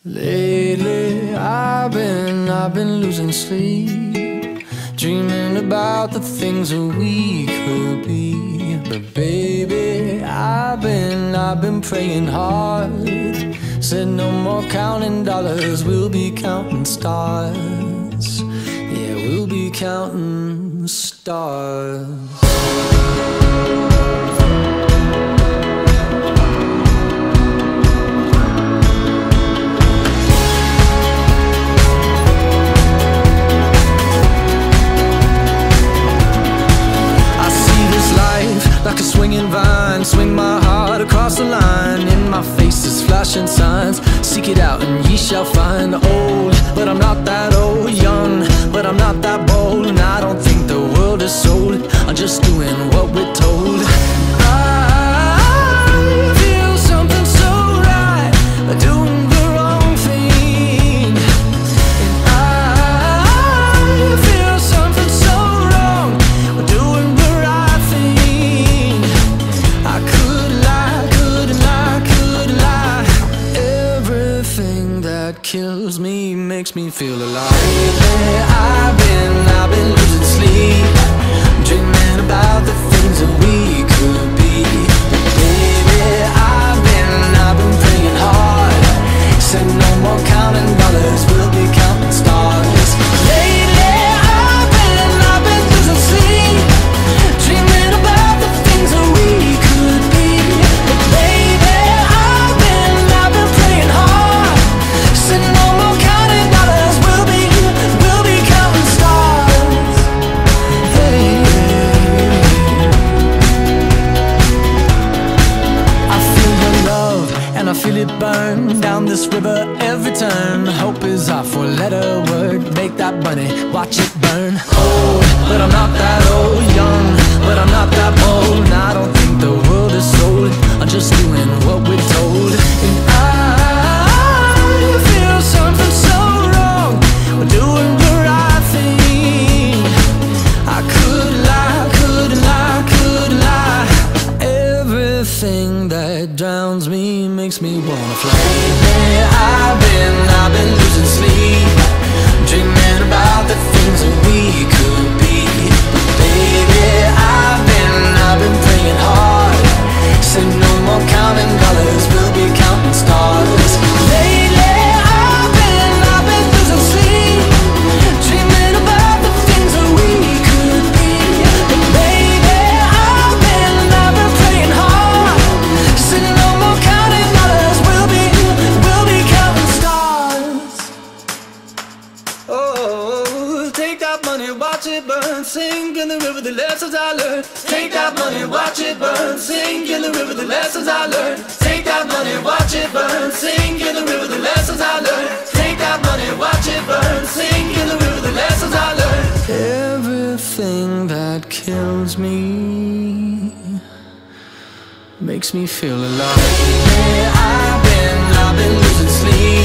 Lately, I've been losing sleep, dreaming about the things that we could be. But baby, I've been praying hard. Said no more counting dollars, we'll be counting stars. Yeah, we'll be counting stars. Like a swinging vine, swing my heart across the line. In my face is flashing signs. Seek it out and ye shall find. Old, but I'm not that old. Young, but I'm not that bold. And I don't think the world is sold. I'm just doing what we're told. I feel something so right, doing the wrong thing. And I feel something so wrong, doing the right thing. I could lie, couldn't lie, could lie. Everything that kills me makes me feel alive. Lately, I've been losing sleep, dreaming about the things that we could be. But baby, I've been praying hard. Said no more counting dollars, we'll be counting stars. Lately, I've been losing sleep, dreaming about the things that we could be. But baby, I've been praying hard. Said no more counting dollars, we'll be counting stars. Hey, I feel your love and I feel it burn down this river every turn. Hope is our four-letter word. Make that money, watch it burn. Old, but I'm not that old. Young, but I'm not that bold. And I don't think the world is sold. I'm just doing what we're told. And I feel something so wrong, we're doing the right thing. I could lie, couldn't lie, could lie. Everything that drowns me makes me wanna fly. Lately, I've been losing sleep, dreaming about the things that we could be. But baby, I've been praying hard. Said no more counting dollars, we'll be counting stars. Lately, I've been losing sleep, dreaming about the things that we could be. But baby, I've been praying hard. Said no more counting dollars, we'll be counting stars. Oh, take that money, watch it burn, sink in the river, the lessons I learned. Take that money, watch it burn, sink in the river, the lessons I learned. Take that money, watch it burn, sink in the river, the lessons I learned. Take that money, watch it burn, sink in the river, the lessons I learned. Everything that kills me makes me feel alive. I've been losing sleep,